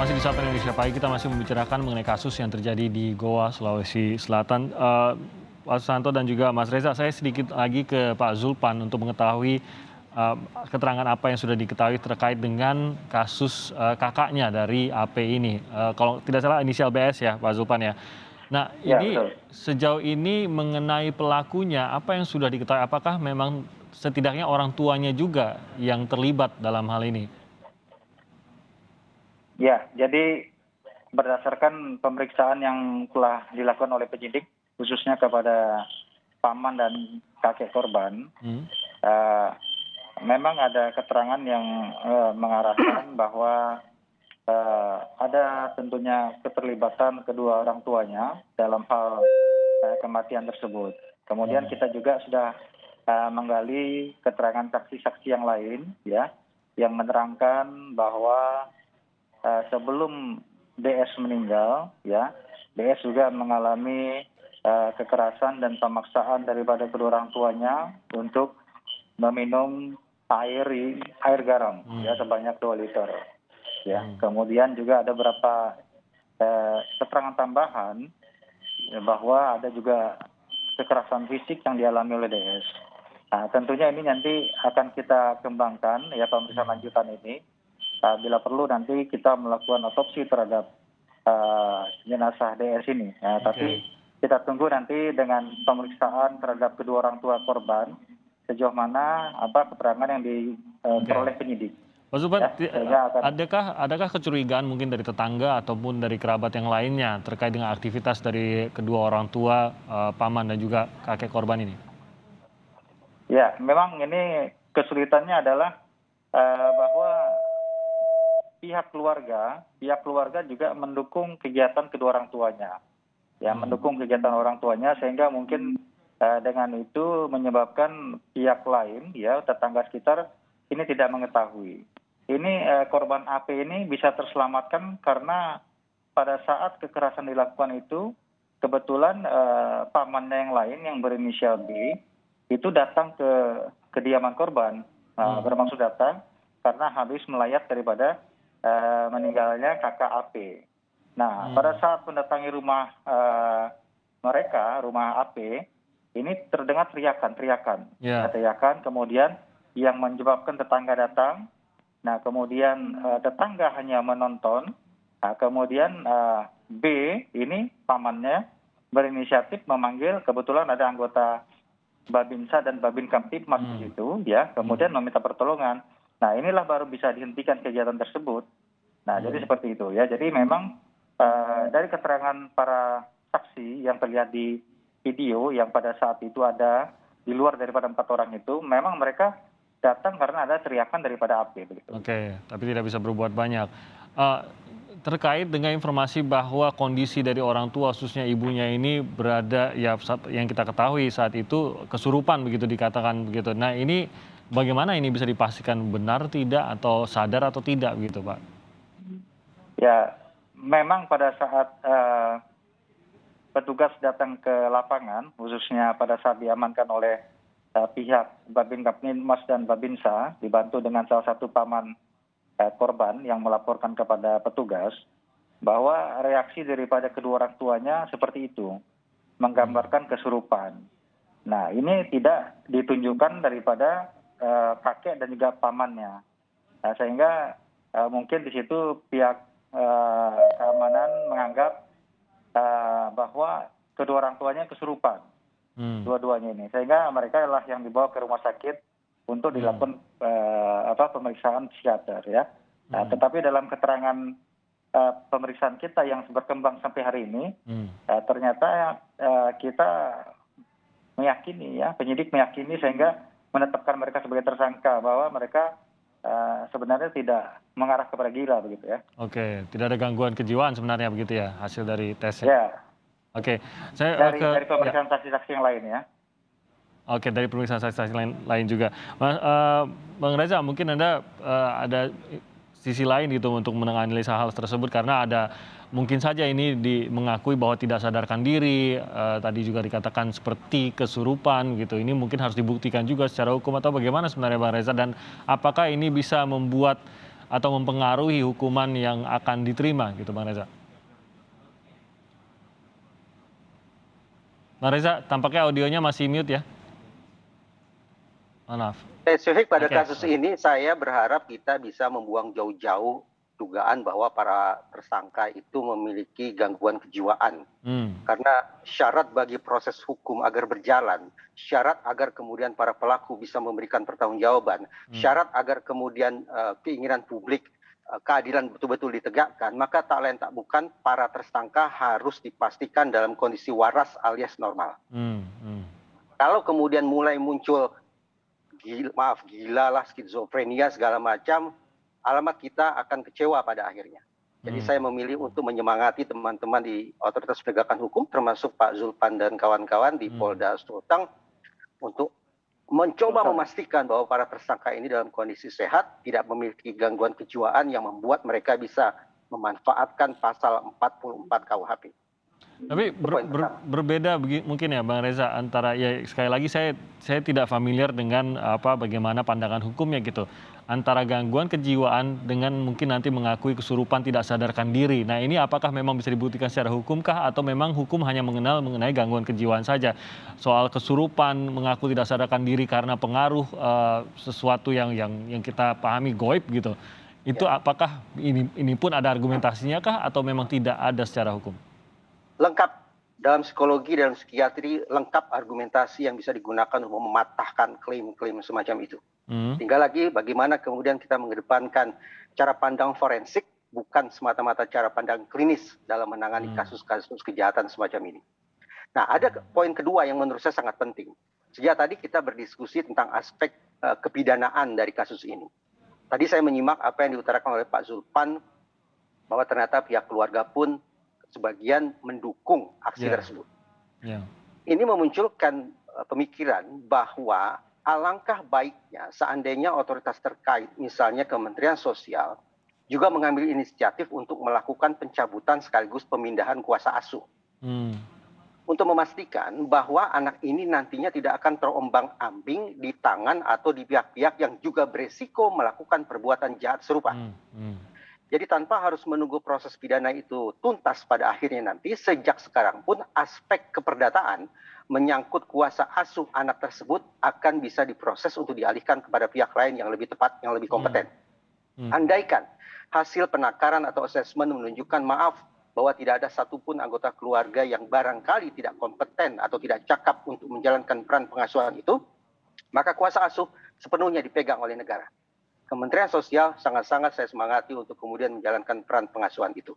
Masih di Sapa Indonesia Pagi, kita masih membicarakan mengenai kasus yang terjadi di Goa, Sulawesi Selatan. Pak Susanto dan juga Mas Reza, saya sedikit lagi ke Pak Zulpan untuk mengetahui keterangan apa yang sudah diketahui terkait dengan kasus kakaknya dari AP ini. Kalau tidak salah inisial BS ya, Pak Zulpan ya. Nah, Ya, ini betul. sejauh ini mengenai pelakunya, apa yang sudah diketahui? Apakah memang setidaknya orang tuanya juga yang terlibat dalam hal ini? Ya, jadi berdasarkan pemeriksaan yang telah dilakukan oleh penyidik, khususnya kepada paman dan kakek korban, Hmm. eh, memang ada keterangan yang mengarahkan bahwa ada tentunya keterlibatan kedua orang tuanya dalam hal kematian tersebut. Kemudian kita juga sudah menggali keterangan saksi-saksi yang lain, ya, yang menerangkan bahwa sebelum DS meninggal, ya, DS juga mengalami kekerasan dan pemaksaan daripada kedua orang tuanya untuk meminum air garam, ya, sebanyak 2 liter. Ya, kemudian juga ada beberapa keterangan tambahan ya, bahwa ada juga kekerasan fisik yang dialami oleh DS. Nah, tentunya ini nanti akan kita kembangkan ya pemeriksaan lanjutan ini. Bila perlu nanti kita melakukan otopsi terhadap jenazah DS ini. Nah, tapi kita tunggu nanti dengan pemeriksaan terhadap kedua orang tua korban sejauh mana apa keterangan yang diperoleh penyidik. Pak Zulpan, Ya, sehingga akan adakah kecurigaan mungkin dari tetangga ataupun dari kerabat yang lainnya terkait dengan aktivitas dari kedua orang tua, paman dan juga kakek korban ini? ya memang ini kesulitannya adalah bahwa pihak keluarga juga mendukung kegiatan kedua orang tuanya. Ya, mendukung kegiatan orang tuanya sehingga mungkin dengan itu menyebabkan pihak lain, ya, tetangga sekitar ini tidak mengetahui. Ini korban AP ini bisa terselamatkan karena pada saat kekerasan dilakukan itu kebetulan pamannya yang lain yang berinisial B itu datang ke kediaman korban, bermaksud datang karena habis melayat daripada meninggalnya kakak AP. Nah, pada saat mendatangi rumah mereka, rumah AP, ini terdengar teriakan, Ya. teriakan, kemudian yang menyebabkan tetangga datang. Nah, kemudian tetangga hanya menonton. Nah, kemudian B ini pamannya berinisiatif memanggil, kebetulan ada anggota Babinsa dan Babin Kamtibmas di situ, ya, kemudian meminta pertolongan. Nah, inilah baru bisa dihentikan kegiatan tersebut. Nah, jadi seperti itu, ya. Jadi memang dari keterangan para saksi yang terlihat di video yang pada saat itu ada di luar daripada 4 orang itu, memang mereka datang karena ada teriakan daripada AP begitu. Oke, tapi tidak bisa berbuat banyak. Eh, Terkait dengan informasi bahwa kondisi dari orang tua, khususnya ibunya ini berada, ya yang kita ketahui saat itu kesurupan begitu dikatakan begitu. Nah, ini bagaimana ini bisa dipastikan benar tidak atau sadar atau tidak begitu, Pak? Ya, memang pada saat petugas datang ke lapangan, khususnya pada saat diamankan oleh pihak Babin Kapnitmas dan Babinsa, dibantu dengan salah satu paman korban yang melaporkan kepada petugas, bahwa reaksi daripada kedua orang tuanya seperti itu, menggambarkan kesurupan. Nah, ini tidak ditunjukkan daripada kakek dan juga pamannya. Nah, sehingga mungkin di situ pihak keamanan menganggap bahwa kedua orang tuanya kesurupan, dua-duanya ini, sehingga mereka adalah yang dibawa ke rumah sakit untuk dilakukan pemeriksaan psikiater, ya. Nah, tetapi dalam keterangan pemeriksaan kita yang berkembang sampai hari ini, ternyata kita meyakini, ya, penyidik meyakini sehingga menetapkan mereka sebagai tersangka bahwa mereka sebenarnya tidak mengarah kepada gila begitu, ya. Oke, tidak ada gangguan kejiwaan sebenarnya begitu ya hasil dari tesnya. Ya, Oke, saya dari pemeriksaan saksi-saksi yang lain, ya. Oke, dari pemeriksaan saksi-saksi lain juga. Bang Reza, mungkin Anda ada sisi lain gitu untuk menganalisa hal tersebut karena ada mungkin saja ini mengakui bahwa tidak sadarkan diri, tadi juga dikatakan seperti kesurupan gitu. Ini mungkin harus dibuktikan juga secara hukum atau bagaimana sebenarnya Bang Reza, dan apakah ini bisa membuat atau mempengaruhi hukuman yang akan diterima gitu Bang Reza. Bang Reza, tampaknya audionya masih mute ya. Maaf. Spesifik pada Oke. kasus ini, saya berharap kita bisa membuang jauh-jauh dugaan bahwa para tersangka itu memiliki gangguan kejiwaan. Karena syarat bagi proses hukum agar berjalan, syarat agar kemudian para pelaku bisa memberikan pertanggungjawaban, syarat agar kemudian keinginan publik keadilan betul-betul ditegakkan, maka tak lain tak bukan para tersangka harus dipastikan dalam kondisi waras alias normal. Kalau kemudian mulai muncul gila lah, skizofrenia segala macam, alamat kita akan kecewa pada akhirnya. Jadi saya memilih untuk menyemangati teman-teman di otoritas penegakan hukum, termasuk Pak Zulpan dan kawan-kawan di Polda Sulteng, untuk mencoba memastikan bahwa para tersangka ini dalam kondisi sehat, tidak memiliki gangguan kejiwaan yang membuat mereka bisa memanfaatkan pasal 44 KUHP. Tapi berbeda mungkin ya Bang Reza, antara ya sekali lagi saya tidak familiar dengan bagaimana pandangan hukumnya gitu. Antara gangguan kejiwaan dengan mungkin nanti mengakui kesurupan tidak sadarkan diri. Nah ini apakah memang bisa dibuktikan secara hukumkah atau memang hukum hanya mengenai gangguan kejiwaan saja? Soal kesurupan, mengaku tidak sadarkan diri karena pengaruh sesuatu yang kita pahami goib gitu. Itu apakah ini pun ada argumentasinya kah atau memang tidak ada secara hukum? Lengkap dalam psikologi, dalam psikiatri, lengkap argumentasi yang bisa digunakan untuk mematahkan klaim-klaim semacam itu. Tinggal lagi bagaimana kemudian kita mengedepankan cara pandang forensik, bukan semata-mata cara pandang klinis dalam menangani kasus-kasus kejahatan semacam ini. Nah, ada poin kedua yang menurut saya sangat penting. Sejak tadi kita berdiskusi tentang aspek kepidanaan dari kasus ini. Tadi saya menyimak apa yang diutarakan oleh Pak Zulpan, bahwa ternyata pihak keluarga pun sebagian mendukung aksi tersebut. Ini memunculkan pemikiran bahwa alangkah baiknya seandainya otoritas terkait, misalnya Kementerian Sosial, juga mengambil inisiatif untuk melakukan pencabutan sekaligus pemindahan kuasa asuh. Untuk memastikan bahwa anak ini nantinya tidak akan terombang-ambing di tangan atau di pihak-pihak yang juga beresiko melakukan perbuatan jahat serupa. Jadi tanpa harus menunggu proses pidana itu tuntas pada akhirnya nanti, sejak sekarang pun aspek keperdataan menyangkut kuasa asuh anak tersebut akan bisa diproses untuk dialihkan kepada pihak lain yang lebih tepat, yang lebih kompeten. Andaikan hasil penakaran atau asesmen menunjukkan bahwa tidak ada satupun anggota keluarga yang barangkali tidak kompeten atau tidak cakap untuk menjalankan peran pengasuhan itu, maka kuasa asuh sepenuhnya dipegang oleh negara. Kementerian Sosial sangat-sangat saya semangati untuk kemudian menjalankan peran pengasuhan itu.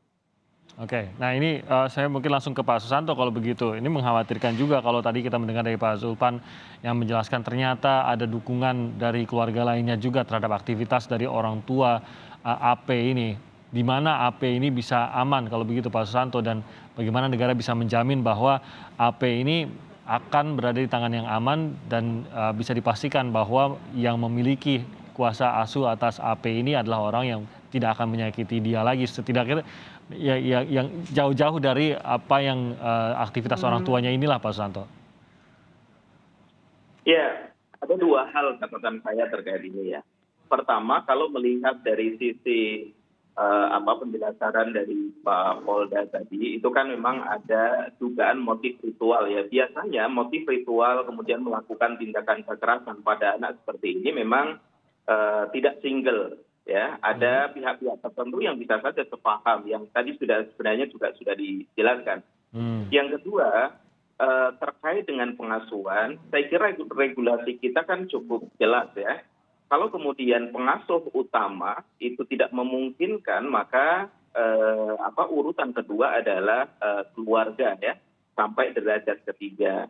Oke, nah ini saya mungkin langsung ke Pak Susanto kalau begitu. Ini mengkhawatirkan juga kalau tadi kita mendengar dari Pak Zulpan yang menjelaskan ternyata ada dukungan dari keluarga lainnya juga terhadap aktivitas dari orang tua AP ini. Di mana AP ini bisa aman kalau begitu Pak Susanto, dan bagaimana negara bisa menjamin bahwa AP ini akan berada di tangan yang aman dan bisa dipastikan bahwa yang memiliki kuasa asuh atas AP ini adalah orang yang tidak akan menyakiti dia lagi, setidaknya yang jauh-jauh dari apa yang aktivitas orang tuanya inilah Pak Susanto. Ya, ada dua hal catatan saya terkait ini ya. Pertama, kalau melihat dari sisi penjelasan dari Pak Polda tadi, itu kan memang ada dugaan motif ritual ya. Biasanya motif ritual kemudian melakukan tindakan kekerasan pada anak seperti ini memang tidak single ya, ada pihak-pihak tertentu yang bisa saja sepaham, yang tadi sebenarnya juga sudah dijelaskan. Yang kedua, terkait dengan pengasuhan, saya kira regulasi kita kan cukup jelas ya. Kalau kemudian pengasuh utama itu tidak memungkinkan, maka urutan kedua adalah keluarga ya, sampai derajat ketiga.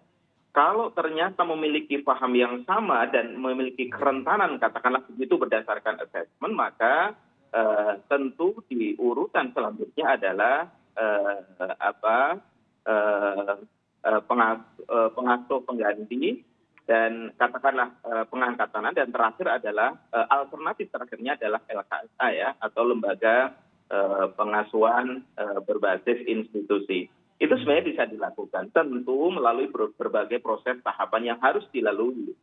Kalau ternyata memiliki paham yang sama dan memiliki kerentanan, katakanlah begitu berdasarkan assessment, maka tentu di urutan selanjutnya adalah pengasuh pengganti, dan katakanlah pengangkatan, dan terakhir adalah alternatif terakhirnya adalah LKSA ya, atau lembaga pengasuhan berbasis institusi. Itu sebenarnya bisa dilakukan, tentu melalui berbagai proses tahapan yang harus dilalui.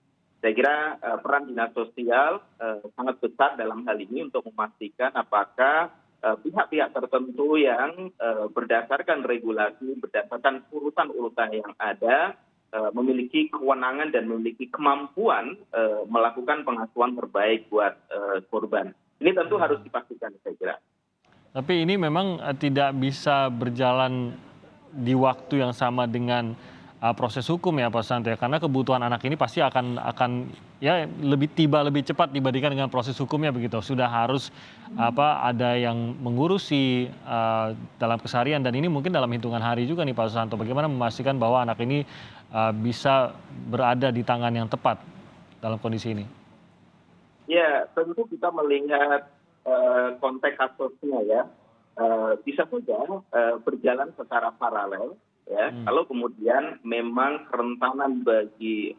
Saya kira peran dinas sosial sangat besar dalam hal ini untuk memastikan apakah pihak-pihak tertentu yang berdasarkan regulasi, berdasarkan urutan-urutan yang ada, memiliki kewenangan dan memiliki kemampuan melakukan pengasuhan terbaik buat korban. Ini tentu harus dipastikan, saya kira. Tapi ini memang tidak bisa berjalan di waktu yang sama dengan proses hukum ya Pak Susanto ya, karena kebutuhan anak ini pasti akan ya lebih cepat dibandingkan dengan proses hukumnya begitu. Sudah harus ada yang mengurusi dalam keseharian, dan ini mungkin dalam hitungan hari juga nih Pak Susanto. Bagaimana memastikan bahwa anak ini bisa berada di tangan yang tepat dalam kondisi ini? Ya, tentu kita melihat konteks kasusnya ya. Bisa saja berjalan secara paralel ya. Kalau kemudian memang kerentanan bagi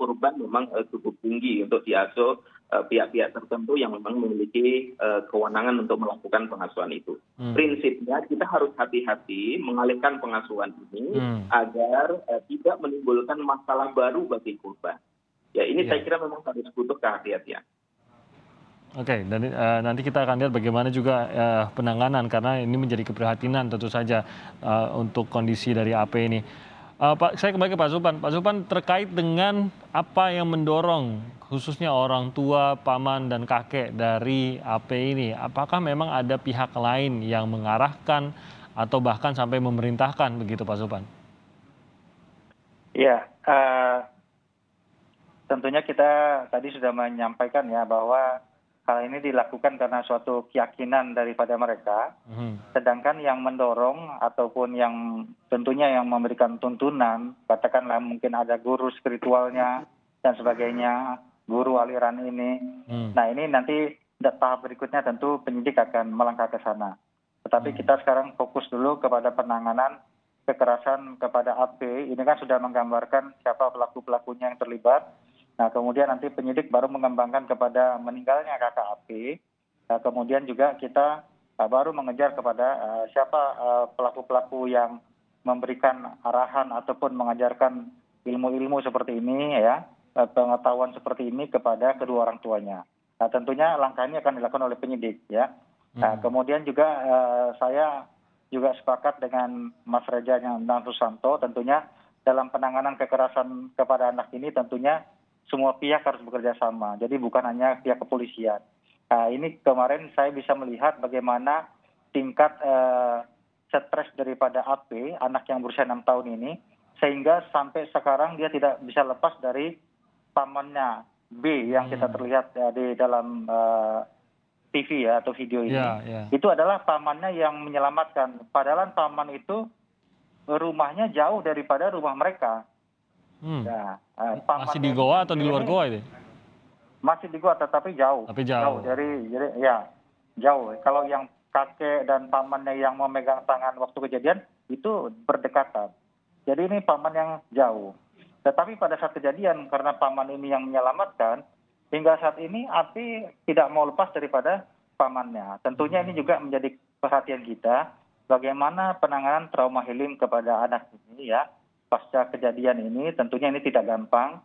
korban memang cukup tinggi untuk diasuh pihak-pihak tertentu yang memang memiliki kewenangan untuk melakukan pengasuhan itu. Prinsipnya kita harus hati-hati mengalihkan pengasuhan ini agar tidak menimbulkan masalah baru bagi korban. Ya, ini saya kira memang harus butuh kehati-hatian. Oke, dan nanti kita akan lihat bagaimana juga penanganan, karena ini menjadi keprihatinan tentu saja untuk kondisi dari AP ini. Pak, saya kembali ke Pak Zulpan. Pak Zulpan, terkait dengan apa yang mendorong khususnya orang tua, paman, dan kakek dari AP ini, apakah memang ada pihak lain yang mengarahkan atau bahkan sampai memerintahkan begitu Pak Zulpan? Ya, tentunya kita tadi sudah menyampaikan ya bahwa hal ini dilakukan karena suatu keyakinan daripada mereka, sedangkan yang mendorong ataupun yang tentunya yang memberikan tuntunan, katakanlah mungkin ada guru spiritualnya dan sebagainya, guru aliran ini. Nah ini nanti tahap berikutnya tentu penyidik akan melangkah ke sana. Tetapi kita sekarang fokus dulu kepada penanganan kekerasan kepada AP. Ini kan sudah menggambarkan siapa pelaku-pelakunya yang terlibat. Nah kemudian nanti penyidik baru mengembangkan kepada meninggalnya kakak AP. Nah, kemudian juga kita baru mengejar kepada siapa pelaku-pelaku yang memberikan arahan ataupun mengajarkan ilmu-ilmu seperti ini ya, pengetahuan seperti ini kepada kedua orang tuanya. Nah tentunya langkah ini akan dilakukan oleh penyidik ya. Nah kemudian juga saya juga sepakat dengan Mas Reza dan Susanto, tentunya dalam penanganan kekerasan kepada anak ini tentunya semua pihak harus bekerja sama, jadi bukan hanya pihak kepolisian. Nah, ini kemarin saya bisa melihat bagaimana tingkat stres daripada AP, anak yang berusia 6 tahun ini, sehingga sampai sekarang dia tidak bisa lepas dari pamannya B yang kita terlihat di dalam TV ya atau video ini. Itu adalah pamannya yang menyelamatkan. Padahal paman itu rumahnya jauh daripada rumah mereka. Nah, masih di goa atau di luar goa itu? Masih di goa, tetapi jauh. Jauh dari ya jauh. Kalau yang kakek dan pamannya yang memegang tangan waktu kejadian itu berdekatan. Jadi ini paman yang jauh. Tetapi pada saat kejadian karena paman ini yang menyelamatkan, hingga saat ini Api tidak mau lepas daripada pamannya. Tentunya ini juga menjadi perhatian kita bagaimana penanganan trauma healing kepada anak ini ya. Pasca kejadian ini tentunya ini tidak gampang.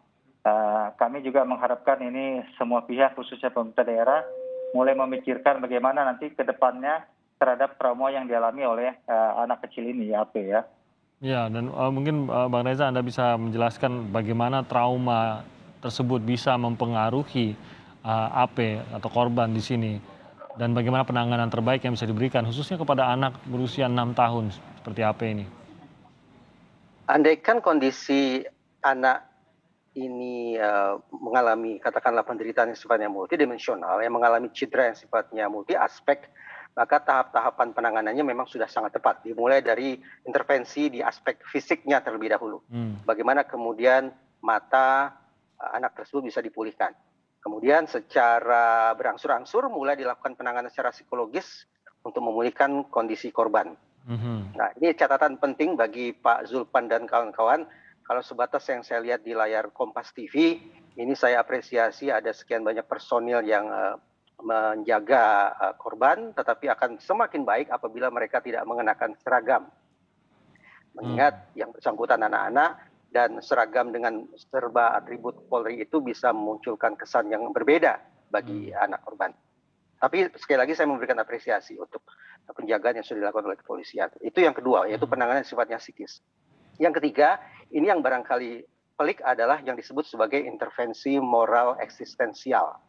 Kami juga mengharapkan ini semua pihak khususnya pemerintah daerah mulai memikirkan bagaimana nanti ke depannya terhadap trauma yang dialami oleh anak kecil ini AP ya. Ya, dan mungkin Bang Reza Anda bisa menjelaskan bagaimana trauma tersebut bisa mempengaruhi AP atau korban di sini, dan bagaimana penanganan terbaik yang bisa diberikan khususnya kepada anak berusia 6 tahun seperti AP ini. Andaikan kondisi anak ini mengalami katakanlah penderitaan yang sifatnya multidimensional, yang mengalami cedera yang sifatnya multi aspek, maka tahap-tahapan penanganannya memang sudah sangat tepat. Dimulai dari intervensi di aspek fisiknya terlebih dahulu. Bagaimana kemudian mata anak tersebut bisa dipulihkan. Kemudian secara berangsur-angsur mulai dilakukan penanganan secara psikologis untuk memulihkan kondisi korban. Nah, ini catatan penting bagi Pak Zulpan dan kawan-kawan. Kalau sebatas yang saya lihat di layar Kompas TV, ini saya apresiasi ada sekian banyak personil yang menjaga korban, tetapi akan semakin baik apabila mereka tidak mengenakan seragam. Mengingat yang bersangkutan anak-anak dan seragam dengan serba atribut Polri itu bisa memunculkan kesan yang berbeda bagi anak korban. Tapi sekali lagi saya memberikan apresiasi untuk penjagaan yang sudah dilakukan oleh kepolisian. Itu yang kedua, yaitu penanganan sifatnya psikis. Yang ketiga, ini yang barangkali pelik adalah yang disebut sebagai intervensi moral eksistensial.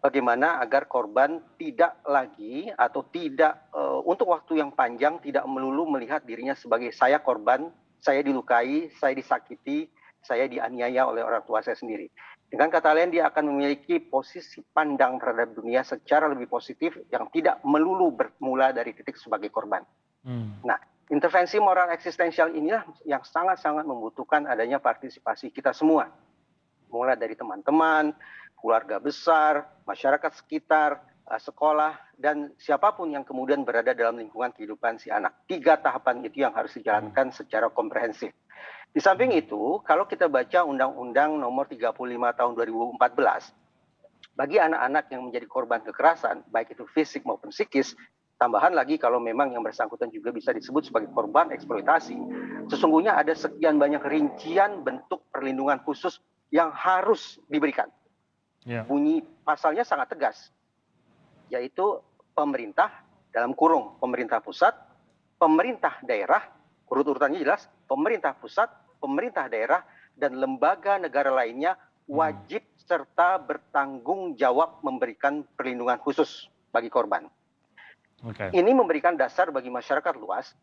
Bagaimana agar korban tidak lagi atau tidak untuk waktu yang panjang tidak melulu melihat dirinya sebagai saya korban, saya dilukai, saya disakiti, saya dianiaya oleh orang tua saya sendiri. Dengan kata lain, dia akan memiliki posisi pandang terhadap dunia secara lebih positif yang tidak melulu bermula dari titik sebagai korban. Nah, intervensi moral eksistensial inilah yang sangat-sangat membutuhkan adanya partisipasi kita semua. Mulai dari teman-teman, keluarga besar, masyarakat sekitar, sekolah, dan siapapun yang kemudian berada dalam lingkungan kehidupan si anak. 3 tahapan itu yang harus dijalankan secara komprehensif. Di samping itu, kalau kita baca Undang-Undang Nomor 35 Tahun 2014, bagi anak-anak yang menjadi korban kekerasan, baik itu fisik maupun psikis, tambahan lagi kalau memang yang bersangkutan juga bisa disebut sebagai korban eksploitasi, sesungguhnya ada sekian banyak rincian bentuk perlindungan khusus yang harus diberikan. Bunyi pasalnya sangat tegas, yaitu pemerintah dalam kurung pemerintah pusat, pemerintah daerah, urut-urutannya jelas, pemerintah pusat, pemerintah daerah, dan lembaga negara lainnya wajib serta bertanggung jawab memberikan perlindungan khusus bagi korban. Ini memberikan dasar bagi masyarakat luas,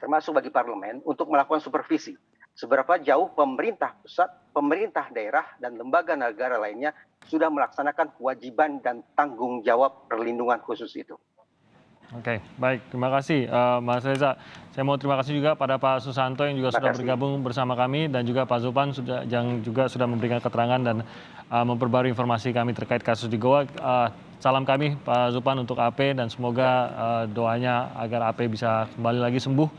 termasuk bagi parlemen, untuk melakukan supervisi. Seberapa jauh pemerintah pusat, pemerintah daerah, dan lembaga negara lainnya sudah melaksanakan kewajiban dan tanggung jawab perlindungan khusus itu. Oke, baik. Terima kasih, Mas Reza. Saya mau terima kasih juga pada Pak Susanto yang juga sudah bergabung bersama kami, dan juga Pak Zulpan yang juga sudah memberikan keterangan dan memperbarui informasi kami terkait kasus di Goa. Salam kami Pak Zulpan untuk AP, dan semoga doanya agar AP bisa kembali lagi sembuh